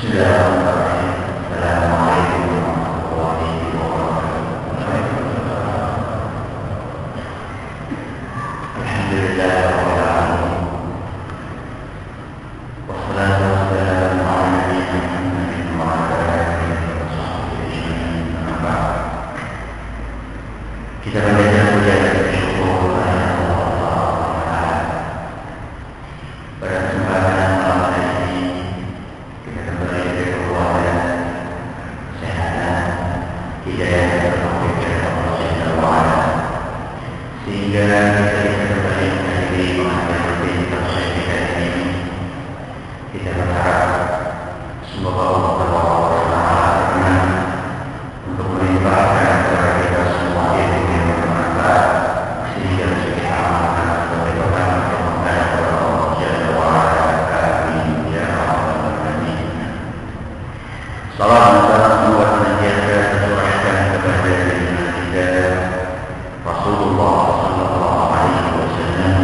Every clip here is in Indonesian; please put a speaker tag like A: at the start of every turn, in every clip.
A: Bismillahirrahmanirrahim. Assalamualaikum warahmatullahi wabarakatuh. Alhamdulillah rabbil alamin. Wassalatu wassalamu ala nabiyyina Muhammadin wa ala alihi wa sahbihi ajma'in. Amma ba'd. Kita panjatkan puja dan syukur kepada Allah Taala. Pada kesempatan malam hari ini kita kembali diberi kekuatan, kesehatan, hidayah dan taufik dari Allah Subhanahu wa taala, sehingga kita kembali menghadiri menghadapi proses kita ini. Kita berharap semoga Allah Taala untuk melimpahkan kepada kita semua ilmu yang bermanfaat, sehingga kita amalkan sebagai orang yang menghadap Allah Subhanahu wa taala. Amin ya rabbal alamin. Salam dan salam buat senantiasa tercurahkan kepada junjungan kita Rasulullah sallallahu alaihi wasallam,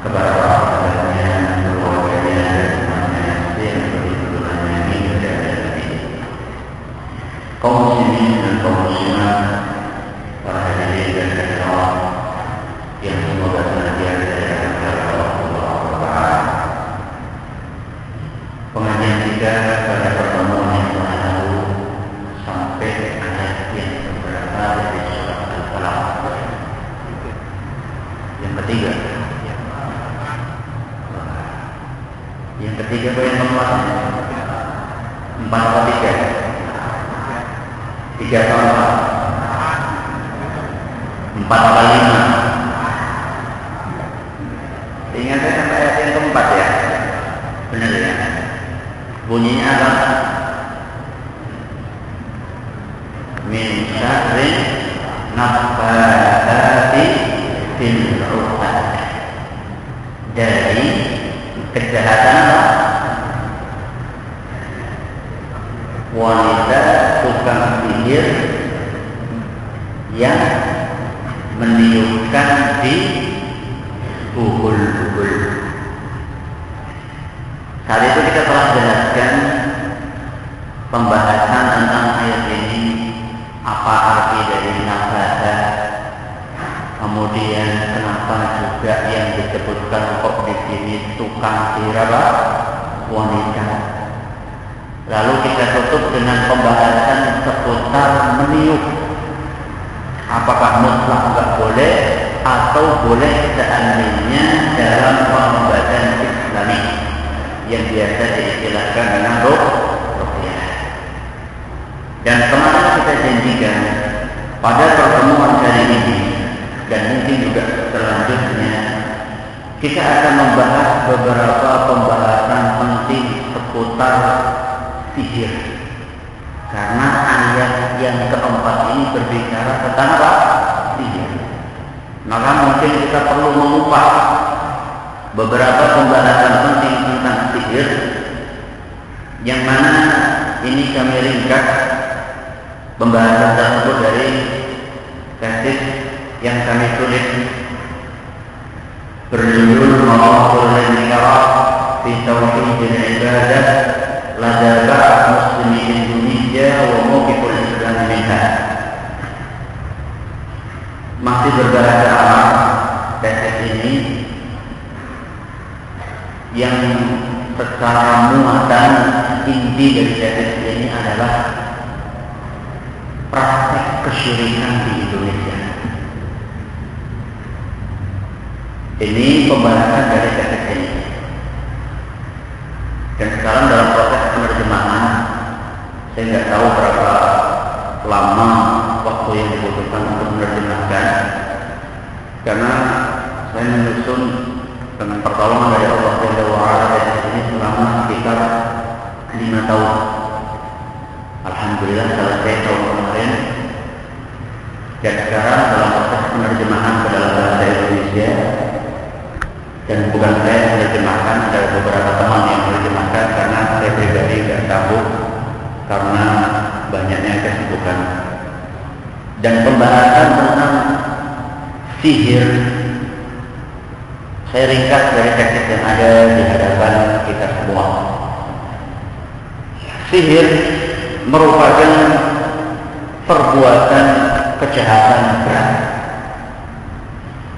A: kepada para sahabatnya, keluarganya, dan umatnya yang berikutnya hingga akhir hayat. Kaum muslimin dan kaum muslimat, para hadirin dan hadirat yang semoga senantiasa dirahmati oleh Allah Taala. Pengajian kita pada pertemuan yang lalu sampai ayat yang keberapa dari surat Al-Falaq? Yang ketiga. Yang ketiga apa yang keempat? Empat atau tiga? Tiga atau empat? Empat atau lima? Ingatnya sampai ayat yang keempat ya? Benar ya? Bunyinya apa? Min syarri naffatsati fil 'uqad. Dari kejahatan apa? Wanita tukang sihir yang meniupkan di buhul-buhul. Saat itu kita telah jelaskan pembahasan tentang ayat ini, apa arti dari nafasa, kemudian kenapa juga yang disebutkan kok di sini tukang sihir apa? Wanita. Lalu kita tutup dengan pembahasan seputar meniup. Apakah mutlak enggak boleh atau boleh seandainya dalam pengobatan Islami yang biasa diistilahkan dengan ruqyah. Dan kemarin kita janjikan pada pertemuan kali ini dan mungkin juga selanjutnya kita akan membahas beberapa pembahasan penting seputar sihir, karena ayat yang keempat ini berbicara tentang apa? Sihir. Maka mungkin kita perlu mengupas beberapa pembahasan penting tentang sihir, yang mana ini kami ringkas pembahasan tersebut dari tesis yang kami tulis berjudul Mawaqul Nikah fi Tauhidil Ibadah lada ba'd Muslimi Indonesia wa Mawqiful Islam minha. Masih berbahasa Arab tesis ini, yang secara muatan inti dari tesis ini adalah praktek kesyirikan di Indonesia. Ini pembahasan dari tesis ini. Dan sekarang dalam proses penerjemahan, saya nggak tahu berapa lama waktu yang dibutuhkan untuk menerjemahkan, karena saya menyusun dengan pertolongan dari Allah Subhanahu wa taala tesis ini selama sekitar 5 tahun. Alhamdulillah selesai tahun kemarin, dan sekarang dalam proses penerjemahan ke dalam bahasa Indonesia. Dan bukan saya menerjemahkan, ada beberapa teman yang menerjemahkan, karena saya pribadi tidak sanggup karena banyaknya kesibukan. Dan pembahasan tentang sihir saya ringkas dari tesis yang ada di hadapan kita semua. Sihir merupakan perbuatan kejahatan berat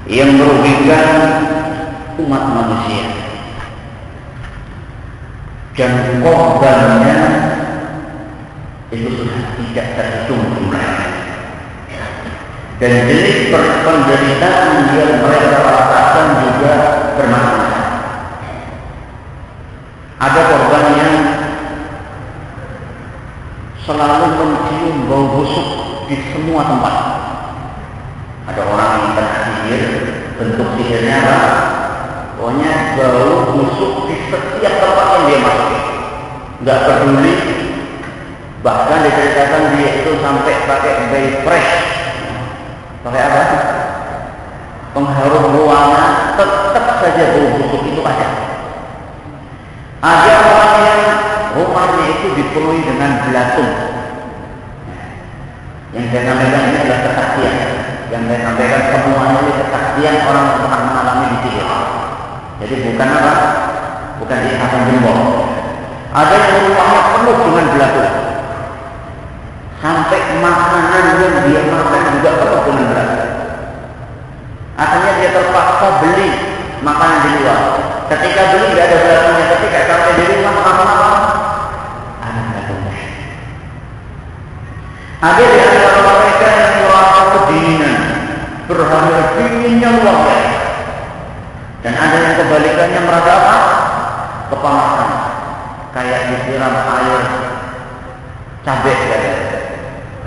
A: yang merugikan umat manusia, dan korbannya itu sudah tidak terhitung jumlahnya, dan jenis penderitaan yang mereka rasakan juga bermacam-macam. Ada korban yang selalu mencium bau busuk di semua tempat. Ada orang yang kena sihir, bentuk sihirnya apa? Pokoknya bau busuk di setiap tempat yang dia masuki, nggak peduli. Bahkan diceritakan dia itu sampai pakai bay fresh, pakai apa? Pengharum ruangan, tetap saja bau busuk itu ada. Ada orang yang rumahnya itu dipenuhi dengan belatung. Yang saya sampaikan ini adalah kesaksian. Yang saya sampaikan semuanya ini kesaksian orang yang pernah mengalami di sini. Jadi bukan apa? Bukan ikatan jempol. Ada yang rumahnya penuh dengan belatung. Sampai makanan yang dia makan juga penuh dengan belatung. Akhirnya dia terpaksa beli makanan di luar. Ketika beli tidak ada belatungnya, ketika sampai di rumah apa-apa ada belatungnya. Ada di antara mereka yang merasa kedinginan, berharga dinginnya luar biasa. Dan ada yang kebalikannya merasa apa? Kepanasan, kayak disiram air cabai,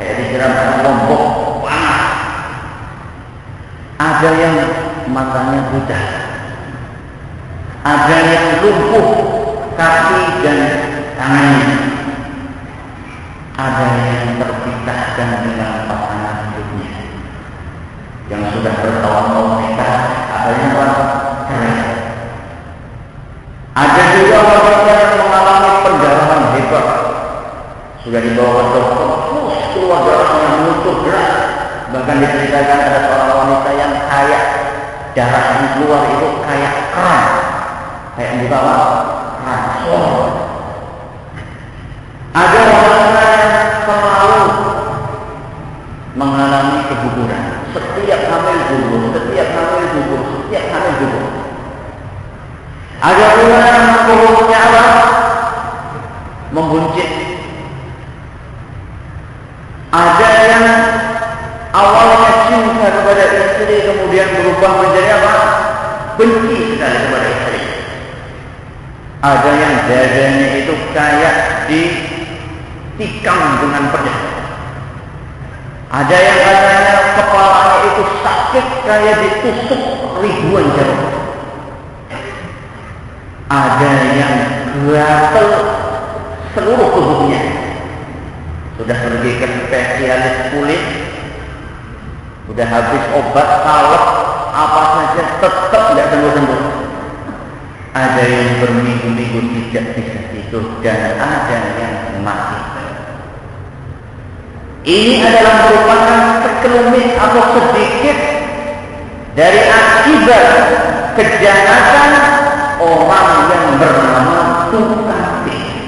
A: kayak disiram air lombok, panas. Ada yang matanya buta, ada yang lumpuh kaki dan tangannya, ada yang terpisahkan dengan pasangan hidupnya yang sudah bertahun-tahun nikah, ada yang cerai. Ada juga wanita yang mengalami pendarahan hebat, sudah dibawa ke dokter, terus keluar darahnya menutup berat. Bahkan diceritakan ada seorang wanita yang kayak darah yang keluar itu kayak keran, kayak buka apa? Keran. Ada orang yang selalu mengalami keguguran. Setiap hamil gugur, setiap hamil gugur, setiap hamil gugur. Ada pula yang perutnya apa? Membuncit. Ada yang awalnya cinta kepada istri kemudian berubah menjadi apa? Benci sekali kepada istri. Ada yang dadanya itu kayak ditikam dengan pedang. Ada yang katanya kepalanya itu sakit kayak ditusuk ribuan jarum. Ada yang gatal seluruh tubuhnya. Sudah pergi ke spesialis kulit, sudah habis obat salep apa saja tetap tidak sembuh-sembuh. Ada yang berminggu-minggu tidak bisa tidur dan ada yang mati. Ini adalah merupakan sekelumit atau sedikit dari akibat kejahatan orang yang bernama tukang sihir.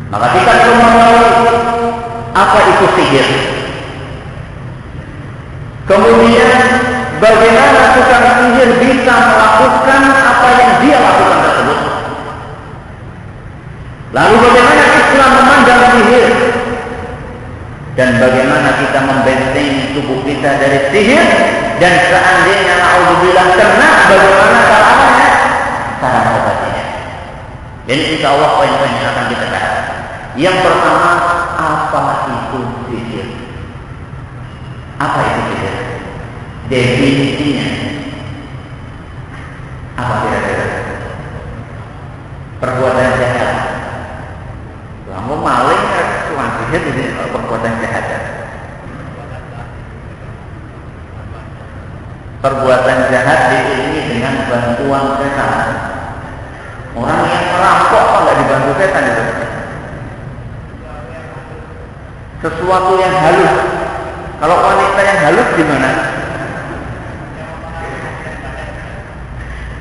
A: Maka kita perlu mengetahui apa itu sihir. Kemudian bagaimana tukang sihir bisa melakukan apa yang dia lakukan tersebut. Lalu bagaimana Islam memandang sihir, dan bagaimana kita membentengi tubuh kita dari sihir, dan seandainya naudzubillah kena, bagaimana caranya, cara mengobatinya. Dan insya Allah poin-poin yang akan kita bahas. Yang pertama, apa itu sihir? Apa itu sihir? Definisinya apa kira-kira? Perbuatan jahat. Kamu maling, tukang sihir ini perbuatan jahat. Perbuatan jahat diiringi dengan bantuan setan. Orang yang merampok kok nggak dibantu setan itu? Sesuatu yang halus. Kalau wanita yang halus gimana?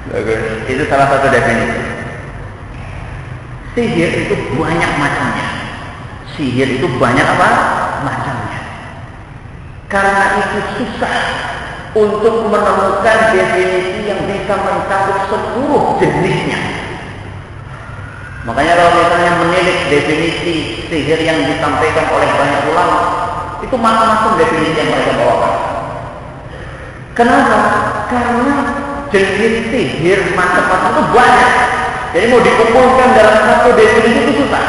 A: Bagus. Itu salah satu definisi. Sihir itu banyak macamnya. Sihir itu banyak apa? Macamnya. Karena itu susah untuk menemukan definisi yang bisa mencakup seluruh jenisnya. Makanya kalau misalnya menilik definisi sihir yang disampaikan oleh banyak ulama, itu macam-macam definisi yang mereka bawakan. Kenapa? Karena jenis sihir macam-macam itu banyak. Jadi mau dikumpulkan dalam satu definisi itu susah.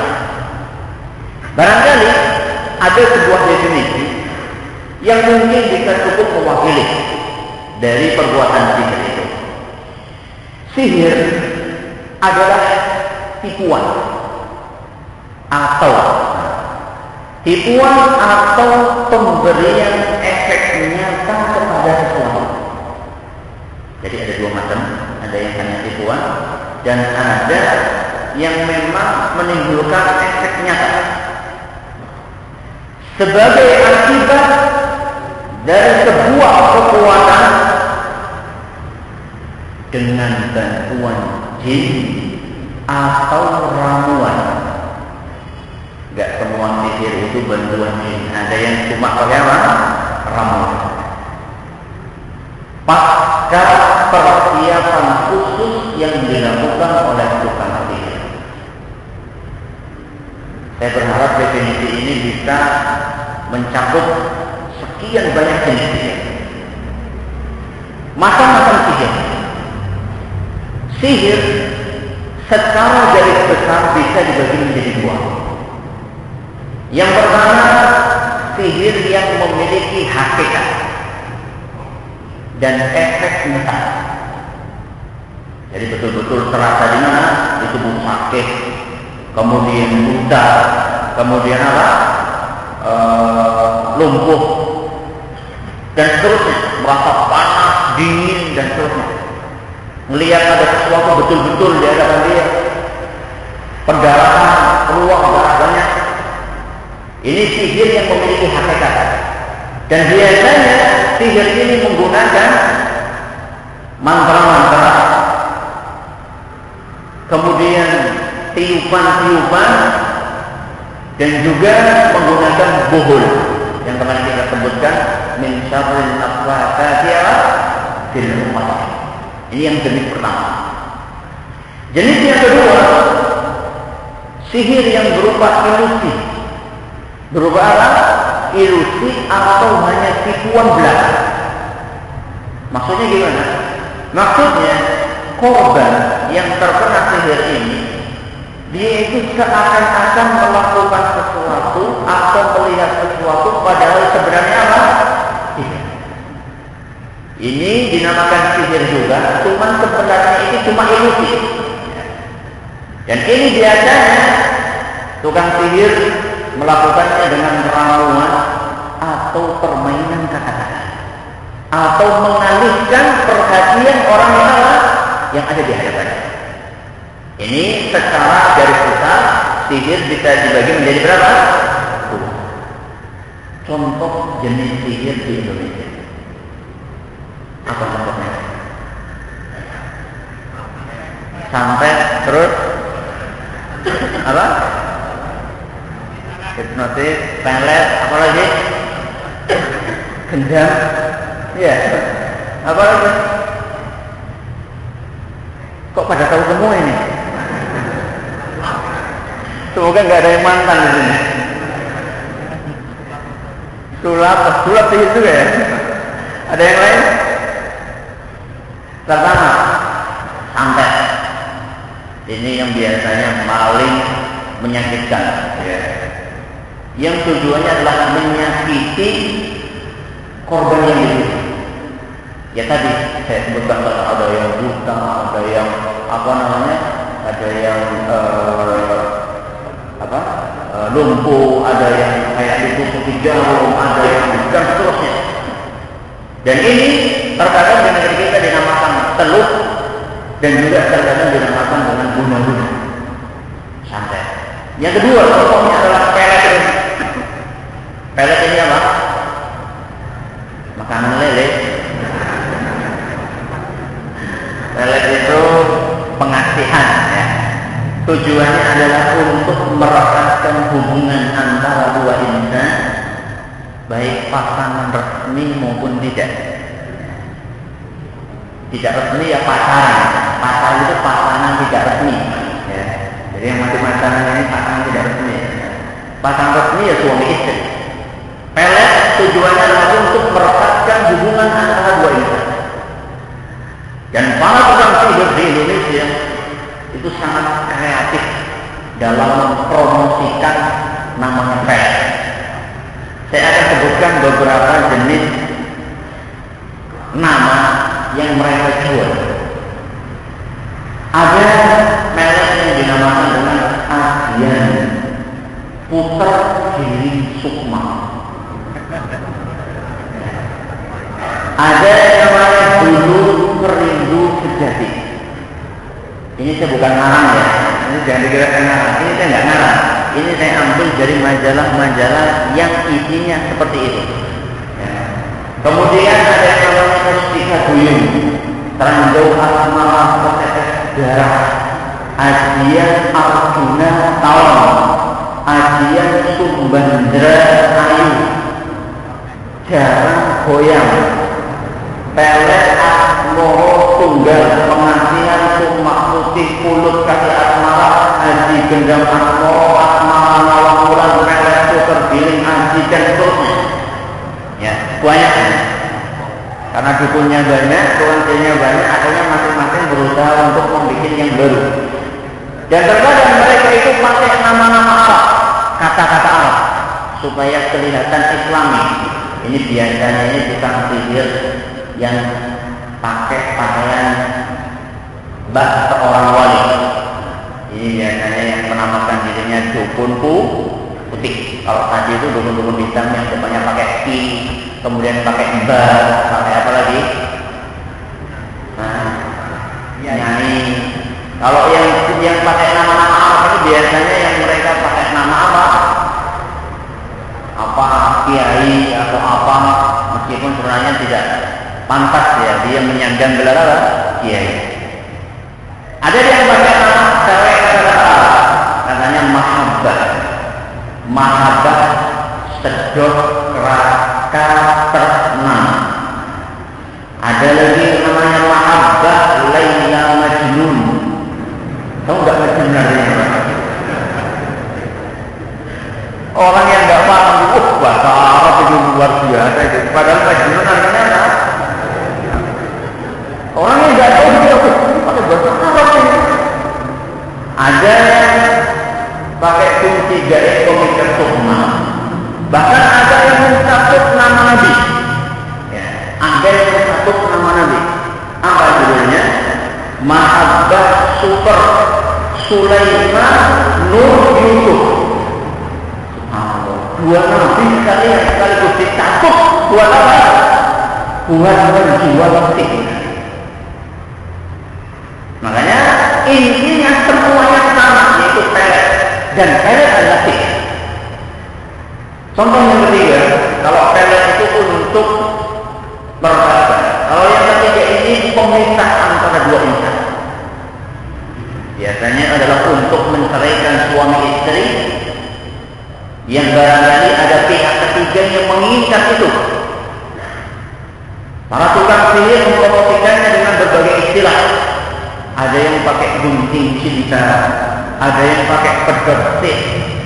A: Barangkali ada sebuah definisi yang mungkin bisa cukup mewakili dari perbuatan sihir itu. Sihir adalah tipuan atau pemberian efek nyata kepada sesuatu. Jadi ada dua macam, ada yang hanya tipuan dan ada yang memang menimbulkan efek nyata sebagai akibat dari sebuah kekuatan dengan bantuan jin atau ramuan. Gak semua sihir itu bantuan jin, ada yang cuma pakai ramuan. Pasca persiapan khusus yang dilakukan oleh tukang sihir. Saya berharap definisi ini bisa mencakup sekian banyak jenis sihir. Macam-macam sihir. Sihir secara garis besar bisa dibagi menjadi dua. Yang pertama, sihir yang memiliki hakikat dan efek nyata. Jadi betul-betul terasa di mana? Di tubuh sakit, kemudian buta, kemudian apa? Lumpuh dan seterusnya, merasa panas, dingin dan seterusnya. Melihat ada sesuatu betul-betul di hadapan dia, pendarahan keluar darah banyak. Ini sihir yang memiliki hakikat. Dan biasanya sihir ini menggunakan mantra-mantra, kemudian tiupan-tiupan, dan juga menggunakan buhul yang kemarin kita sebutkan, min syarrin naffatsati fil 'uqad. Ini yang jenis pertama. Jenis yang kedua, sihir yang berupa ilusi. Berupa apa? Ilusi atau hanya tipuan belaka. Maksudnya gimana? Maksudnya korban yang terkena sihir ini, dia itu seakan-akan melakukan sesuatu atau melihat sesuatu padahal sebenarnya apa? Ini dinamakan sihir juga, cuman sebenarnya ini cuma ilusi. Dan ini biasanya tukang sihir melakukannya dengan ramuan atau permainan kata-kata, atau mengalihkan perhatian orang yang ada di hadapannya. Ini secara garis besar sihir bisa dibagi menjadi berapa? Dua. Contoh jenis sihir di Indonesia. Apa contohnya? Sampai terus apa? Hipnotis, pelet, apa lagi? Gendam, ya. Apa lagi? Kok pada tahu semua ini? Semoga nggak ada yang mantan di sini. Sulap sihir juga ya. Ada yang lain? Pertama, santet. Ini yang biasanya paling menyakitkan. Ya. Yang tujuannya adalah menyakiti korban yang dituju. Ya tadi saya sebutkan ada yang buta, ada yang apa namanya, ada yang lumpuh, ada yang kayak ditutupi jarum, ada yang dan seterusnya. Dan ini terkadang di negeri kita dinamakan teluh dan juga terkadang dinamakan dengan guna-guna santet. Yang kedua contohnya adalah pelet. Pelet ini apa? Makanan lele. Pelet itu pengasihan ya. Tujuannya adalah untuk merekatkan hubungan antara dua insan, baik pasangan resmi maupun tidak. Tidak resmi ya pacaran. Pacaran itu pasangan tidak resmi. Ya. Jadi yang masih pacaran ini pasangan tidak resmi. Pasangan resmi ya suami istri. Pelet tujuannya adalah untuk merekatkan hubungan antara dua insan. Dan para tukang sihir di Indonesia itu sangat kreatif dalam mempromosikan namanya pelet. Saya akan sebutkan beberapa jenis nama yang mereka jual. Ada pelet yang dinamakan dengan Adian Puter Giring Sukma. Ada yang namanya Dulu Perindu Sejati. Ini saya bukan ngarang ya. Ini jangan dikira saya ngarang. Ini saya nggak ngarang. Ini saya ambil dari majalah-majalah yang isinya seperti itu. Ya. Kemudian ada yang namanya Mustika Buyung, Ranjau Asmara Petetes Darah, Adian Arjuna Tawang, Adian Sumbandra Ayu, Jarang Goyang, Pelet Asmoro Tunggal, Pengasihan Sumak Putih Pulut Kasih Asmara, Haji Gendam Asmoro Asmara Nawamulan, Pelet Puter Giling, Haji dan seterusnya. Ya, banyak. Karena dukunnya banyak, tuannya banyak, akhirnya masing-masing berusaha untuk membuat yang baru. Dan terkadang mereka itu pakai nama-nama Arab, kata-kata Arab, supaya kelihatan Islami. Ini biasanya ini tukang sihir yang pakai pakaian bak seorang wali. Ini biasanya yang menamakan dirinya dukun putih. Kalau tadi itu dukun-dukun hitam yang depannya pakai ki, kemudian pakai bak, pakai apa lagi? Nyai. Kalau yang pakai nama-nama Arab itu biasanya yang mereka pakai nama apa? Apa kiai atau apa, meskipun sebenarnya tidak pantas ya dia menyandang gelar apa? Kiai. Ada yang pakai nama cewek kata-kata katanya mahabbah sedot keraka ternam. Ada lagi namanya mahabbah Laila Majnun. Tahu nggak Majnun artinya? Orang yang nggak paham, bahasa Arab itu luar biasa itu. Padahal Majnun artinya apa? Orang yang nggak tahu dia pakai bahasa Arab ini. Ada yang pakai fungsi gaib komika sukma. Bahkan ada yang mencatut nama Nabi. Ya, ada yang mencatut nama Nabi. Apa judulnya? Mahabbah Super Sulaiman Nur Yusuf. Dua nabi sekaligus dicatut buat apa? Buat menjual sihir. Makanya intinya semuanya sama, yaitu pelet, dan pelet adalah sihir. Contoh yang ketiga, kalau pelet itu untuk merekatkan. Kalau yang ketiga ini pemisah antara dua insan. Biasanya adalah untuk menceraikan suami istri yang barangkali ada pihak ketiga yang menginginkan itu. Para tukang sihir mempromosikannya dengan berbagai istilah. Ada yang pakai gunting cinta, ada yang pakai pedot sih,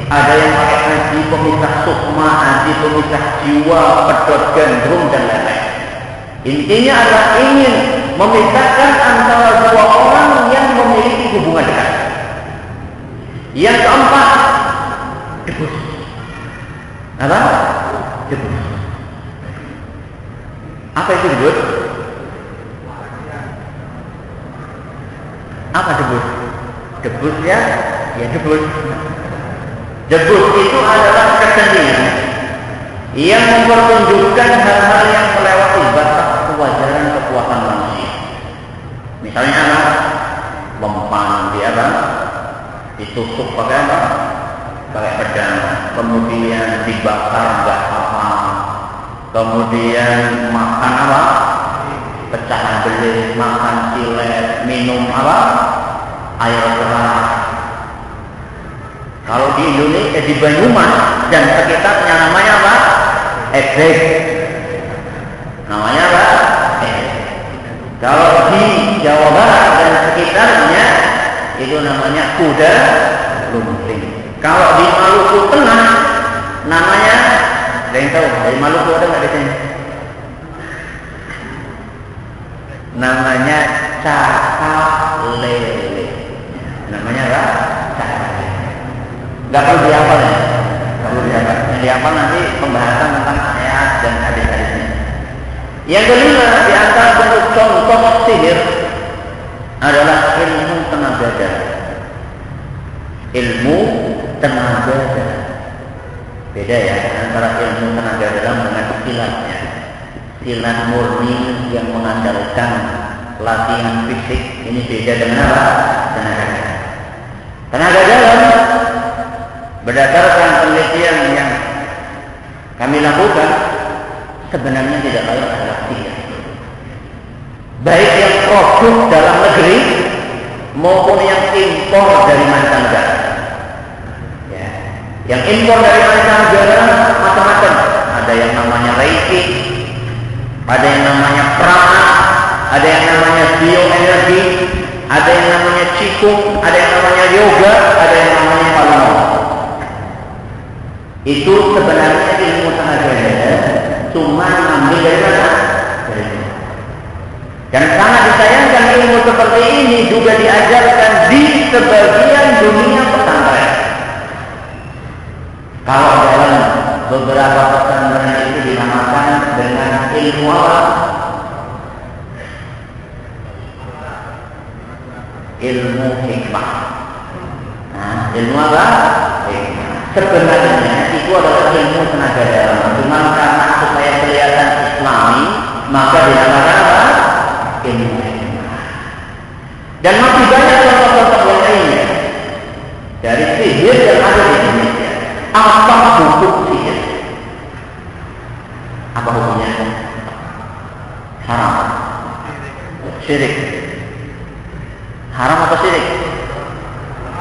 A: ada yang pakai haji pemisah sukma, haji pemisah jiwa, pedot gandrung dan lain-lain. Intinya adalah ingin memisahkan antara dua orang yang memiliki hubungan dekat. Yang keempat, debus. Apa? Debus. Apa itu debus? Apa debus? Debus ya debus. Debus itu adalah kesenian yang mempertunjukkan hal-hal yang melewati batas kewajaran kekuatan manusia. Misalnya apa? Mempan dia apa? Ditusuk pakai apa? Pakai pedang. Kemudian dibakar nggak apa. Kemudian makan apa? Pecahan belis, makan silet, minum apa? Air keras. Kalau di Indonesia, di Banyumas dan sekitarnya namanya apa? Egrek. Namanya apa? Kalau di Jawa Barat dan sekitarnya itu namanya kuda lumping. Kalau di Maluku Tengah namanya, ada yang tahu? Dari Maluku ada nggak di sini? Namanya cakap lele. Namanya apa? Cakap lele. Nggak perlu dihafal ya. Nggak perlu dihafal. Yang dihafal nanti pembahasan tentang ayat dan hadis-hadisnya. Yang kelima di antara bentuk contoh sihir adalah ilmu tenaga dalam. Ilmu tenaga dalam. Beda ya antara ilmu tenaga dalam dengan silatnya. Silat murni yang mengandalkan latihan fisik ini beda dengan apa? Tenaga dalam. Tenaga dalam berdasarkan penelitian yang kami lakukan sebenarnya tidak lain adalah sihir. Baik yang produk dalam negeri maupun yang impor dari mancanegara. Ya. Yang impor dari mancanegara macam-macam. Ada yang namanya reiki, ada yang namanya prana, ada yang namanya bioenergi, ada yang namanya qigong, ada yang namanya yoga, ada yang namanya palmo. Itu sebenarnya ilmu tenaga dalam cuma ambil dari mana? Dari mana? Dan sangat disayangkan ilmu seperti ini juga diajarkan di sebagian dunia pesantren. Kalau dalam beberapa pesantren itu dinamakan dengan ilmu apa? Ilmu hikmah. Nah, ilmu apa? Hikmah. Sebenarnya itu adalah ilmu tenaga dalam. Cuma karena supaya kelihatan Islami, maka dinamakan apa? Ilmu hikmah. Dan masih banyak contoh-contoh yang lainnya dari sihir yang ada di Indonesia. Apa hukum sihir? Apa hukumnya? Haram. Syirik. Haram apa syirik?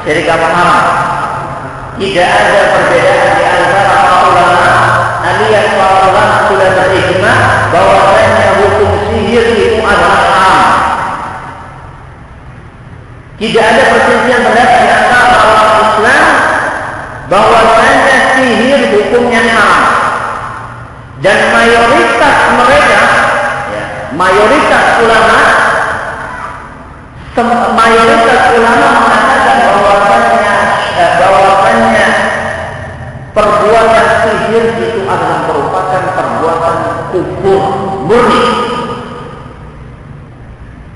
A: Syirik apa haram? Tidak ada perbedaan di antara para ulama, alias para ulama sudah berijma bahwasanya hukum sihir itu adalah haram. Tidak ada perselisihan pendapat di antara ulama Islam bahwasanya sihir hukumnya haram. Dan mayoritas mereka, ya, mayoritas ulama mengatakan bahwasanya perbuatan sihir itu adalah merupakan perbuatan kufur murni.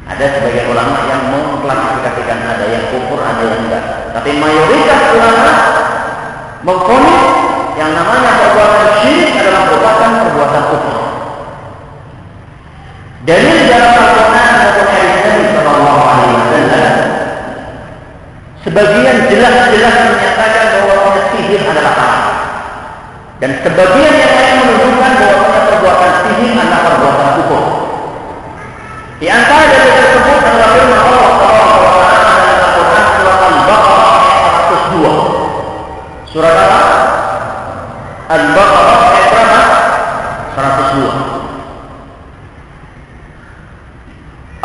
A: Ada sebagian ulama yang mengklasifikasikan ada yang kufur, ada yang enggak. Tapi mayoritas ulama mengvonis yang namanya perbuatan syirik adalah merupakan perbuatan kufur. Dalil dalam Al-Quran maupun hadis Nabi Sallallahu Alaihi Wasallam sebagian jelas-jelas menyatakan bahwa sihir adalah haram, dan sebagian yang lain menunjukkan bahwa perbuatan sihir adalah perbuatan kufur. Di antara dari tersebut adalah firman Allah Subhanahu wa taala dalam Al-Quran surat Al-Baqarah ayat 102. Surat apa? Al-Baqarah ayat berapa? 102.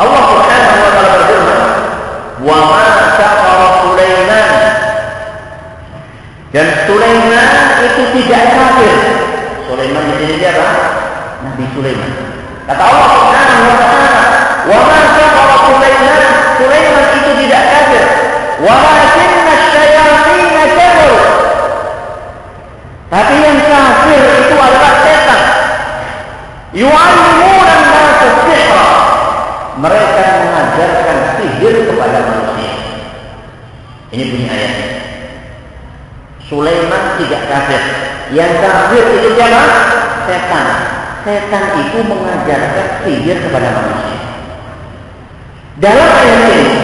A: Allah Subhanahu wa taala berfirman, "Wa ma kafara Sulaiman." Dan Sulaiman itu tidak kafir. Sulaiman di sini siapa? Nabi Sulaiman. Kata Allah Subhanahu wa taala, "Wa ma kafara Sulaiman." Sulaiman itu tidak kafir. "Walakinna asy-syayatin kafaru." Tapi yang kafir itu adalah setan. Yu'allimuna an-nasa as-sihra. Mereka mengajarkan sihir kepada manusia. Ini bunyi ayatnya. Sulaiman tidak kafir. Yang kafir itu siapa? Setan. Setan itu mengajarkan sihir kepada manusia. Dalam ayat ini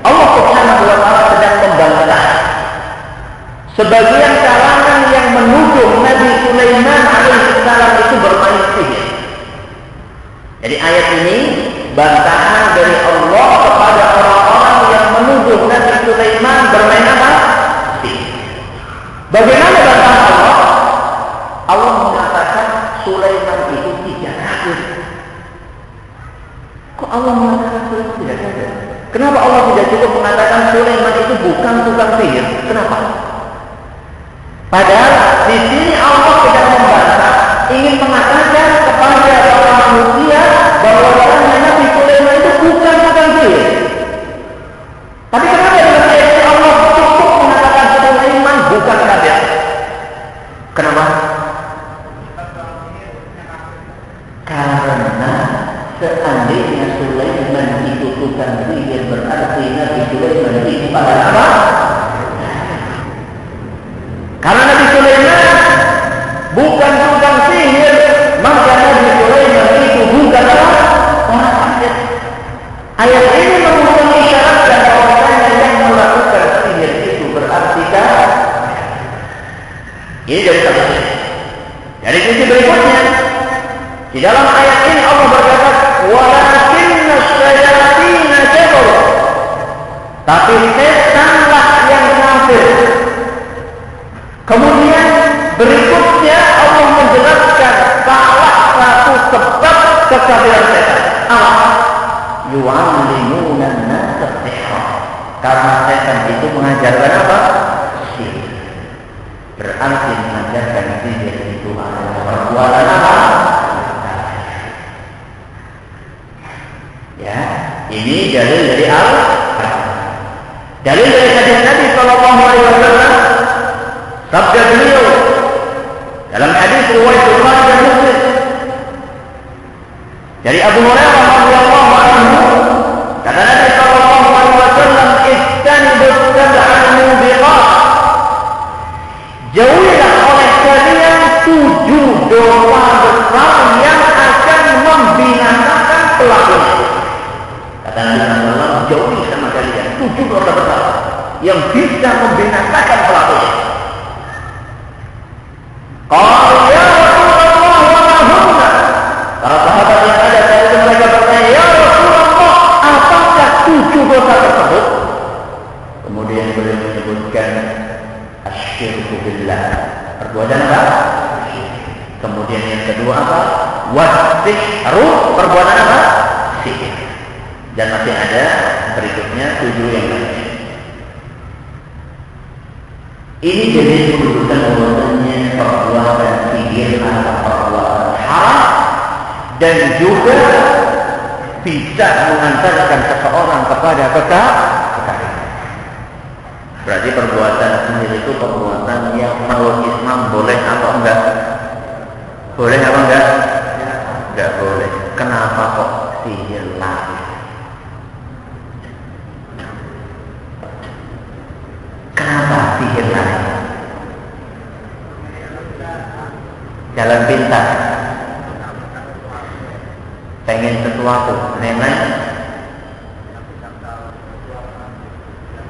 A: Allah Subhanahu wa taala sedang membantah sebagian kalangan yang menuduh Nabi Sulaiman alaihissalam itu bermain sihir. Jadi ayat ini bantahan dari Allah kepada orang-orang yang menuduh Nabi Sulaiman bermain apa? Sihir. Bagaimana bantahan Allah? Allah mengatakan Sulaiman itu tidak kafir. Kok Allah mengatakan Sulaiman tidak kafir? Kenapa Allah tidak cukup mengatakan Sulaiman itu bukan tukang sihir? Kenapa? Padahal di sini Allah tidak membantah, ingin mengatakan kepada para manusia bahwa Nabi Sulaiman itu bukan tukang sihir. Tapi kenapa dalam ayat ini Allah cukup mengatakan Sulaiman bukan kafir? Kenapa? Karena seandainya Sulaiman itu tukang sihir, berarti Nabi Sulaiman itu pada apa? Karena Nabi Sulaiman bukan tukang sihir, maka Nabi Sulaiman itu bukan apa? Orang kafir. Ayat ini mengisyaratkan bahwasanya yang melakukan sihir itu berarti kafir. Ini dari satu sisi. Dari sisi berikutnya, di dalam ayat ini Allah berkata, "Walakinna syayatina kafaru." Tapi setanlah yang kafir. Kemudian berikutnya Allah menjelaskan salah satu sebab kekafiran setan. Apa? Yu'allimuna an-nasa as-sihr. Karena setan itu mengajarkan apa? Sihir. Berarti mengajarkan sihir itu adalah perbuatan apa? Ya, ini dalil dari Al-Quran. Dalil dari hadis Nabi sallallahu alaihi wasallam. Sabda beliau dalam hadis riwayat Bukhari dan Muslim dari Abu Hurairah radhiyallahu anhu, kata Nabi sallallahu alaihi wasallam, "Ijtanibus sab'al mubiqat." Jauhilah oleh kalian 7 dosa besar yang akan membinasakan pelakunya. Kata Nabi sallallahu alaihi wasallam, jauhi sama kalian 7 dosa besar yang bisa membinasakan pelakunya. Qala ya Rasulullah wa ma hunna. Para sahabat yang ada ketika mereka bertanya, "Ya Rasulullah, apakah 7 dosa tersebut?" Kemudian beliau menyebutkan asyirku billah, perbuatan apa? Kemudian yang kedua apa? Wasihru, perbuatan apa? Sihir. Dan masih ada berikutnya 7 yang lainnya. Ini jadi menunjukkan bahwasanya perbuatan sihir adalah perbuatan haram dan juga bisa mengantarkan seseorang kepada kekafiran. Berarti perbuatan sihir itu perbuatan yang menurut Islam boleh atau enggak? Boleh apa enggak? Enggak boleh. Kenapa kok sihir lagi? Kenapa sihir lagi? Jalan pintas, pengen sesuatu, nenek,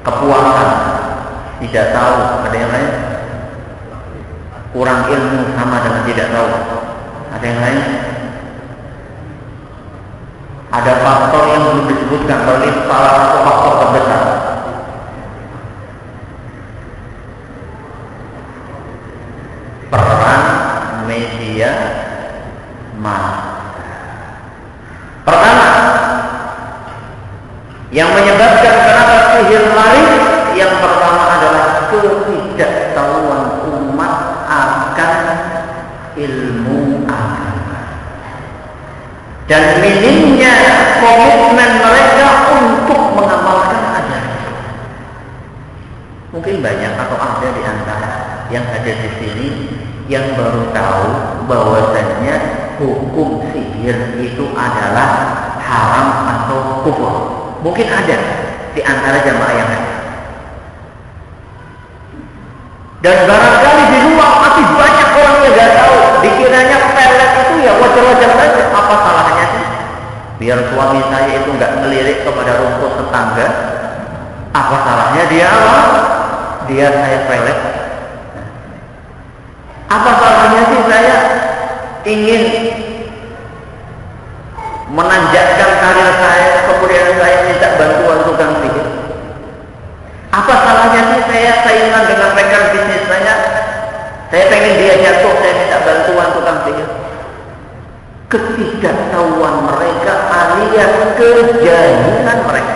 A: kepuasan, tidak tahu, ada yang lain, kurang ilmu sama dengan tidak tahu, ada yang lain, ada faktor yang belum disebutkan, berarti salah satu faktor terbesar. Peran media massa. Pertama, yang menyebabkan kenapa sihir lari, yang pertama adalah ketidaktahuan umat akan ilmu agama dan minimnya komitmen mereka untuk mengamalkan ajaran. Mungkin banyak atau ada di antara yang ada di sini yang baru tahu bahwasannya hukum sihir itu adalah haram atau kufur. Mungkin ada di antara jamaah yang ada. Dan barangkali di luar masih banyak orang yang tidak tahu. Dikiranya pelet itu ya wajar-wajar saja. Apa salahnya sih? Biar suami saya itu nggak melirik kepada rumput tetangga. Apa salahnya dia apa? Dia saya pelet. Apa salahnya sih saya ingin menanjakkan karir saya, kemudian saya minta bantuan tukang sihir? Apa salahnya sih saya saingan dengan rekan bisnis saya,
B: ketidaktahuan mereka alias kejahilan mereka.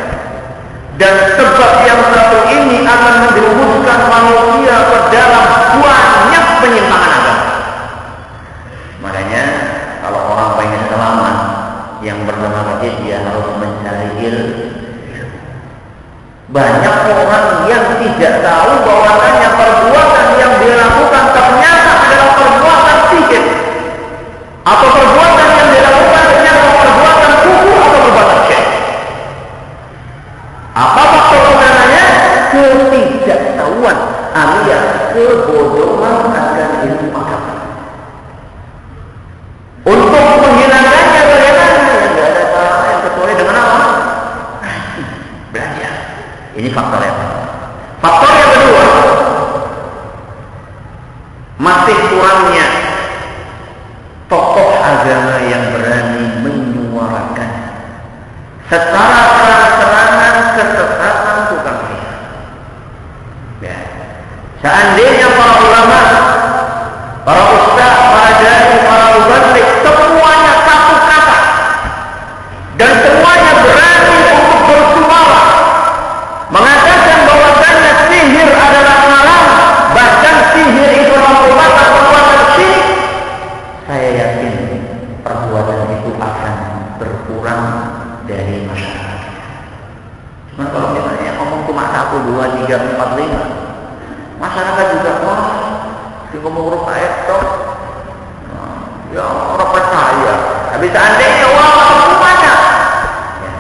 B: Dan sebab yang satu ini akan menjerumuskan manusia ke dalam banyak penyimpangan agama. Makanya kalau orang pengen selamat, yang pertama kali dia harus mencari ilmu. Banyak orang yang tidak tahu bahwasanya perbuatan yang dia lakukan ternyata adalah perbuatan sihir, atau perbuatan yang dia lakukan ternyata perbuatan kufur atau perbuatan syirik. Apa faktor utamanya? Ketidaktahuan alias kebodohan akan ilmu agama. Untuk menghilangkannya bagaimana? Yang tidak ada cara yang kecuali dengan apa? Belajar. Ini faktor yang pertama. Faktor yang kedua, masih kurangnya tokoh agama yang berani menyuarakan secara terang-terangan kesesatan tukang sihir. Ya. Seandainya para ulama, para ustaz, para dai, para mubalik, semuanya satu kata dan semuanya berani untuk bersuara mengatakan bahwasanya sihir adalah haram, bahkan sihir itu merupakan perbuatan syirik, saya yakin perbuatan itu akan berkurang dari masyarakat. Cuma kalau misalnya ngomong cuma 1, 2, 3, 4, 5, masyarakat juga wah, di ngomong huruf ayat toh, ya orang percaya. Tapi seandainya wah semuanya. Ya.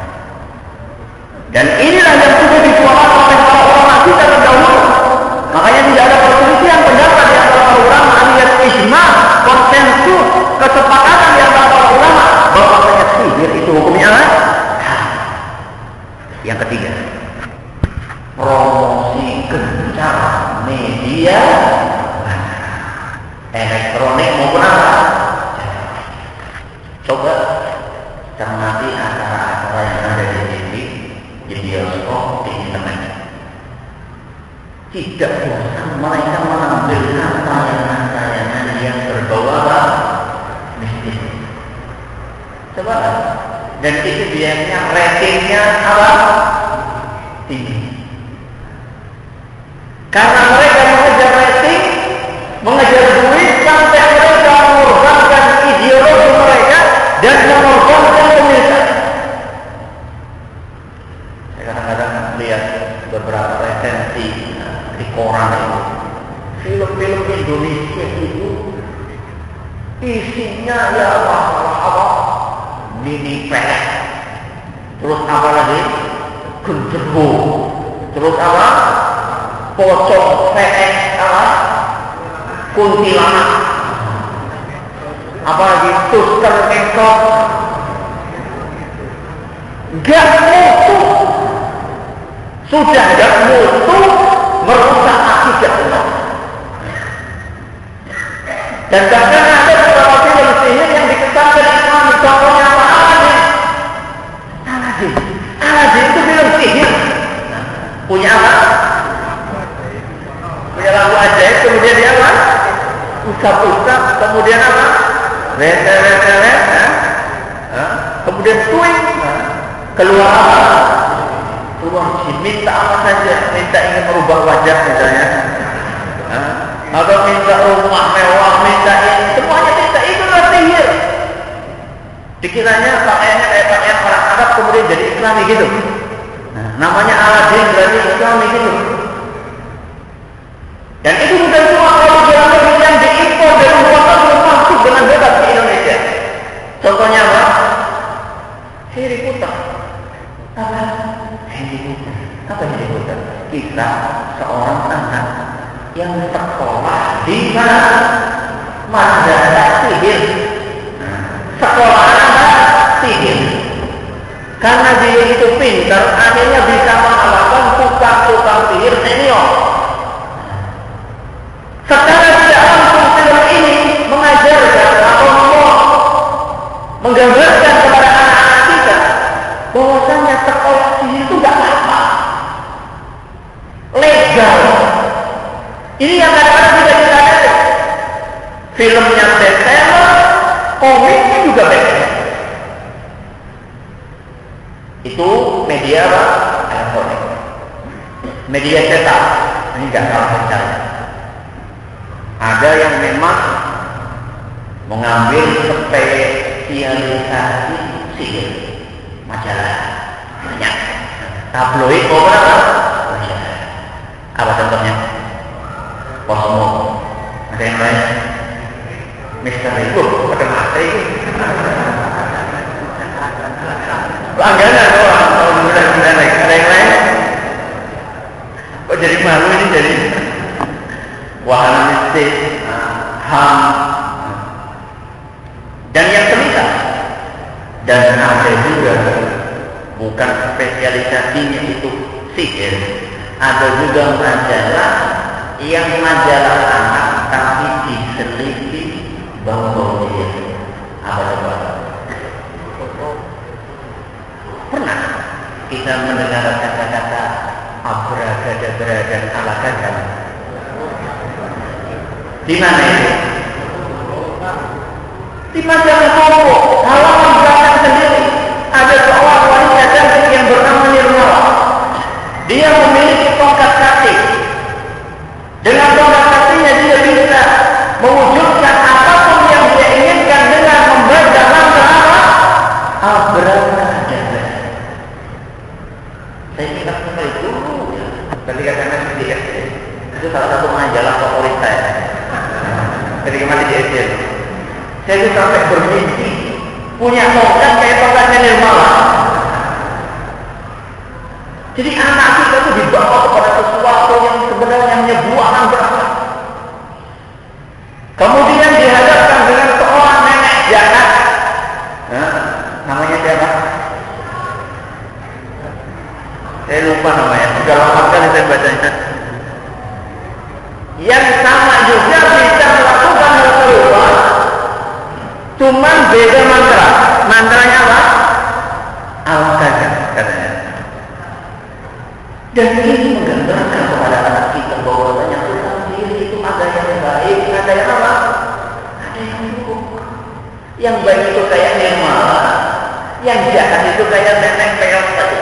B: Dan inilah yang sudah disuarakan oleh para ulama kita terdahulu. Makanya tidak ada perselisihan pendapat di antara para ulama alias ijma, konsensus, kesepakatan di antara para ulama bahwa sihir itu hukumnya apa? Yang ketiga, promosi gencar media elektronik maupun apa? Coba cermati acara-acara yang ada di TV, di bioskop, di internet. Tidak bosan mereka menampilkan tayangan-tayangan yang berbau apa? Mistis. Coba, dan itu biasanya ratingnya apa? Tinggi. Karena mereka mengejar rating, mengejar duit, sampai mereka mengorbankan ideologi mereka dan mengorbankan pemirsa. Saya kadang-kadang lihat beberapa resensi di koran itu, film-film Indonesia itu isinya ya masalah apa? Mini pelek, terus apa lagi? Genderuwo, terus apa? Pocong VX apa? Kuntilanak, apalagi suster mekop, gak mutu, sudah gak mutu, merusak akidah umat. Dan bahkan ada beberapa film sihir yang dikesankan Islam, contohnya apa? Aladin itu film sihir. Punya apa? Punya lagu ajaib, kemudian dia apa? Usap-usap, kemudian apa? Let, kemudian twing, keluar apa? Keluar jin, minta apa saja, minta ingin merubah wajah misalnya, atau minta rumah mewah, minta ini, semuanya minta, itulah sihir. Dikiranya pakaiannya kayak pakaian orang Arab kemudian jadi Islami gitu. Namanya Aladin berarti Islami gitu. Dan itu bukan cuma kalau film yang diimpor dari luar negeri masuk dengan bebas di Indonesia. Contohnya apa? Harry Potter. Apa? Harry Potter. Apa Harry Potter? Kita seorang anak yang sekolah di mana? Madrasah sihir. Sekolah apa? Sihir. Karena dia itu pintar, akhirnya bisa mengalahkan tukang-tukang sihir senior. Sekarang tidak langsung film ini mengajarkan atau menggambarkan kepada anak-anak kita bahwasanya sekolah sihir itu gak apa-apa, legal. Ini yang kadang-kadang tidak disadari. Filmnya bestseller, komiknya juga beda. Itu media apa? Elektronik. Media cetak ini nggak kalah kencang. Ada yang memang mengambil spesialisasi sihir, majalah banyak. Tabloid berapa? Apa contohnya? Cosmo. Ada yang lain? Misteri itu, ada mati itu. Langganan orang, mudah-mudahan ada yang lain. Kok jadi malu ini jadi wahana mistis, ham, dan yang terlihat. Dan ada juga bukan spesialisasinya itu sihir, ada juga majalah yang majalah anak tapi diseliti bau-bau dia. Apa coba? Pernah kita mendengar kata-kata abracadabra dan alakadam? Di mana itu? Di majalah Tempo, halaman belakang sendiri ada seorang wanita cantik yang bernama Nirmala. Dia memiliki tongkat sakti. Dengan tongkat saktinya dia bisa mewujudkan apapun yang dia inginkan dengan membaca mantra abracadabra. Saya ingat sekali dulu ketika saya masih di SD. Itu salah satu majalah favorit saya. Ketika masih di SD, saya itu sampai bermimpi punya tongkat kayak tongkatnya Nirmala. Jadi anak kita itu dibawa kepada sesuatu yang sebenarnya hanya buahan berat. Kemudian dihadapkan dengan seorang nenek jahat. Namanya siapa? Saya lupa namanya. Sudah lama sekali saya bacanya. Yang sama juga bisa melakukan hal serupa, cuman beda mantra. Mantranya apa? Al-Qadar katanya. Dan ini menggambarkan kepada anak kita bahwasanya Tuhan sendiri itu ada yang baik, ada yang apa? Ada yang buruk. Yang baik itu kayak Nirmala, yang jahat itu kayak nenek peot tadi.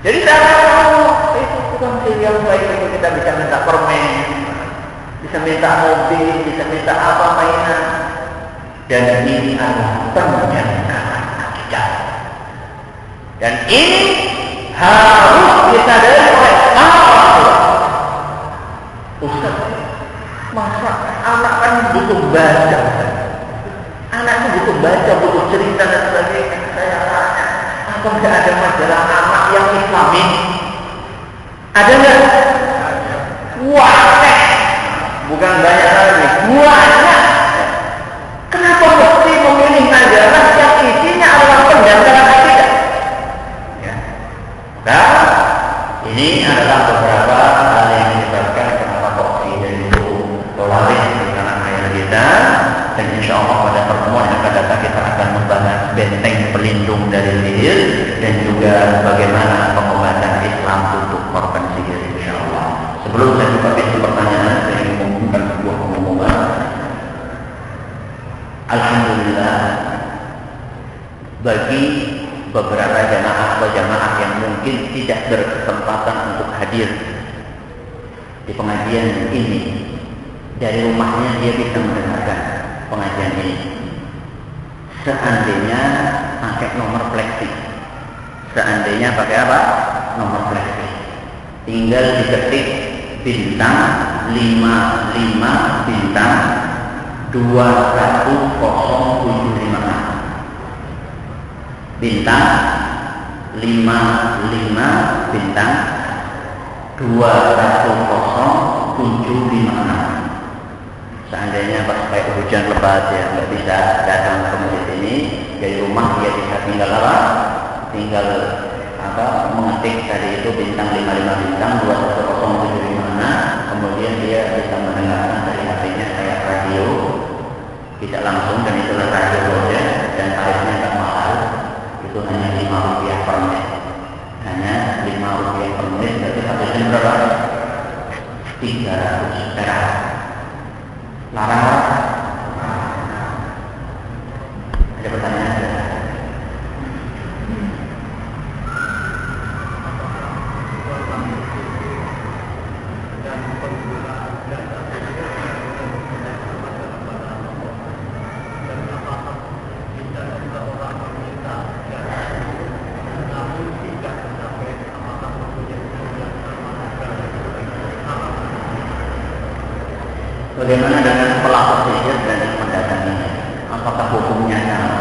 B: Jadi kalau itu bukan yang baik itu kita bisa minta permen, bisa minta mobil, bisa minta apa mainan. Dan ini adalah penjangkaan akidah. Dan ini harus disadari oleh Allah. Ustaz, masa anak kan butuh baca. Anak itu butuh baca, butuh cerita dan sebagainya. Saya tanya, apa tidak ada majalah anak yang Islami? Ada nggak? Banyak. Bukan banyak lagi, banyak. Kenapa mesti memilih majalah yang isinya adalah pendangkalan akidah? Ya. Nah, ini adalah beberapa hal yang menyebabkan kenapa kok tidak itu laris di tanah air kita. Dan insya Allah pada pertemuan yang akan datang kita akan membahas benteng pelindung dari sihir dan juga bagaimana pengobatan Islam untuk korban sihir insya Allah. Sebelum saya buka pintu pertanyaan, saya ingin mengumumkan sebuah pengumuman. Alhamdulillah, bagi beberapa jamaah atau jamaah yang mungkin tidak berkesempatan untuk hadir di pengajian ini, dari rumahnya dia bisa mendengarkan pengajian ini. Seandainya pakai nomor flexi, seandainya pakai apa? Nomor flexi, tinggal diketik bintang 55 bintang 21075 bintang 55 bintang 21075. Seandainya pas kayak hujan lebat ya nggak bisa datang ke masjid ini, dari rumah dia bisa tinggal apa? Tinggal apa? Mengetik tadi itu bintang 55 bintang 21075, kemudian dia bisa mendengarkan dari HP-nya kayak radio, tidak langsung, dan itulah radio saja, dan tarifnya nggak mahal, itu hanya Rp5 per menit, hanya Rp5 per menit, berarti satu jam berapa? 300 perak. Larang Ada pertanyaan? Bagaimana dengan pelaku sihir dan yang mendatanginya? Apakah hukumnya sama?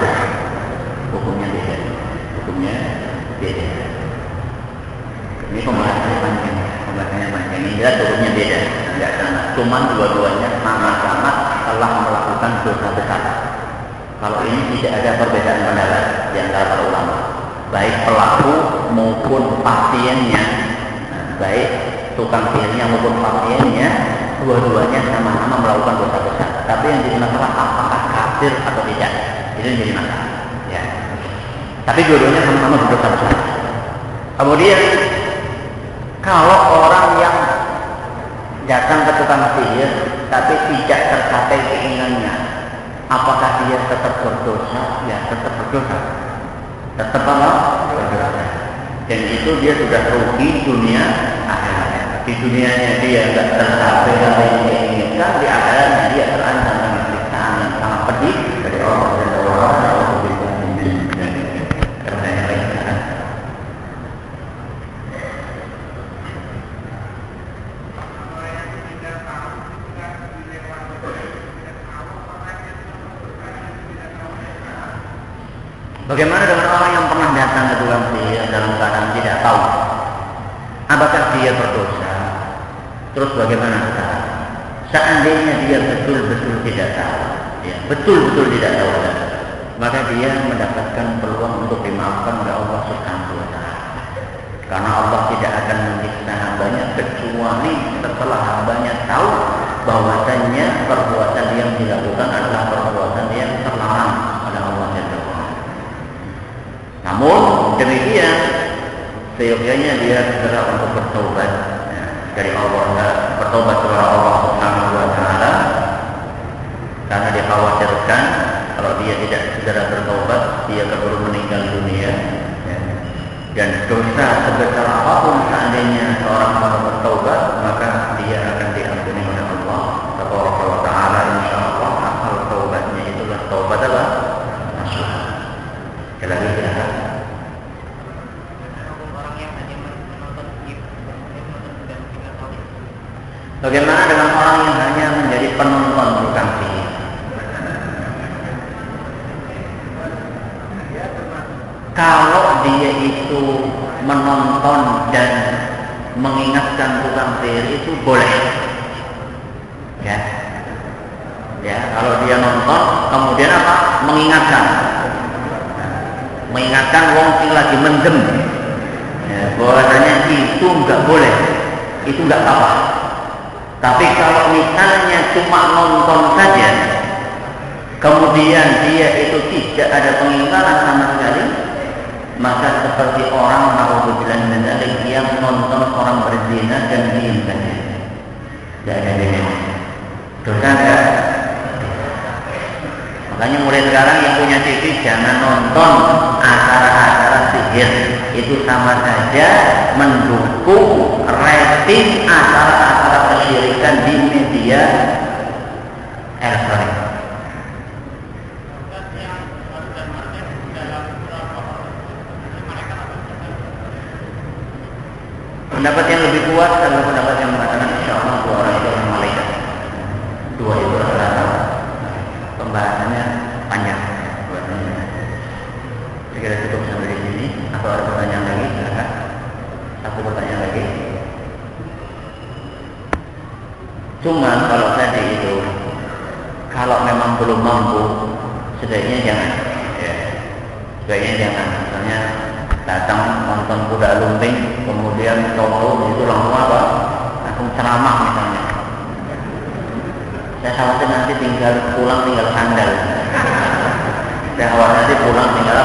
B: Hukumnya beda. Hukumnya beda. Ini pembahasannya panjang. Ini jelas hukumnya beda. Tidak sama. Cuman dua-duanya sama-sama telah melakukan dosa besar. Kalau ini tidak ada perbedaan pendapat di antara para ulama. Baik pelaku maupun pasiennya, baik tukang sihirnya maupun pasiennya, dua-duanya sama-sama melakukan dosa besar. Tapi yang jadi masalah apakah kafir atau tidak, itu yang jadi masalah. Ya. Tapi dua-duanya sama-sama berdosa besar. Kemudian kalau orang yang datang ke tukang sihir tapi tidak tercapai keinginannya, apakah dia tetap berdosa? Ya, tetap berdosa. Tetap apa? Berdosa. Dan itu dia sudah rugi dunia akhirat. Di dunianya dia tidak tercapai apa yang dia inginkan, di akhiratnya dia terancam dengan siksaan yang sangat pedih dari Allah dan Allah. Karena yang lain kan. Bagaimana dengan orang yang pernah datang ke tukang sihir dalam keadaan tidak tahu apakah dia berdosa? Terus bagaimana sekarang? Seandainya dia betul-betul tidak tahu, ya, betul-betul tidak tahu, maka dia mendapatkan peluang untuk dimaafkan oleh Allah Subhanahu wa Ta'ala. Karena Allah tidak akan menyiksa hambanya kecuali setelah hambanya tahu bahwasannya perbuatan yang dilakukan adalah perbuatan yang terlarang oleh Allah Subhanahu wa Ta'ala. Namun demikian, seyogyanya dia segera untuk bertobat dari Allah, bertobat kepada Allah Subhanahu wa Ta'ala, karena dikhawatirkan kalau dia tidak segera bertobat dia keburu meninggal dunia. Dan dosa sebesar apapun seandainya seorang mau bertobat, maka dia akan diampuni oleh Allah Subhanahu wa Ta'ala, insyaallah. Asal taubatnya itulah taubat apa? Nasuha. Sekali lagi kita bagaimana dengan orang yang hanya menjadi penonton tukang sihir? Kalau dia itu menonton dan mengingatkan tukang sihir itu boleh. Ya. Ya, kalau dia nonton kemudian apa? Mengingatkan wong sing lagi mendem. Ya, bahwasanya itu enggak boleh. Itu enggak apa-apa. Tapi kalau misalnya cuma nonton saja, kemudian dia itu tidak ada pengingkaran sama sekali, maka seperti orang naudzubillah min dzalik yang nonton orang berzina dan diam saja. Tidak ada bedanya. Dosa enggak? Makanya mulai sekarang yang punya TV jangan nonton acara-acara sihir. Itu sama saja mendukung rating acara-acara kesyirikan di media elektronik. Pendapat yang lebih kuat adalah pendapat yang mengatakan insyaallah dua orang itu adalah malaikat. Dua itu adalah pembahasannya panjang. Saya kira cukup sampai di sini. Atau ada pertanyaan lagi? Silakan. Satu pertanyaan lagi. Cuman kalau tadi itu, kalau memang belum mampu, sebaiknya jangan. Ya. Sebaiknya jangan. Misalnya datang nonton kuda lumping, kemudian tahu itu langsung apa? Langsung ceramah misalnya. Saya khawatir nanti tinggal pulang tinggal sandal. Saya khawatir nanti pulang tinggal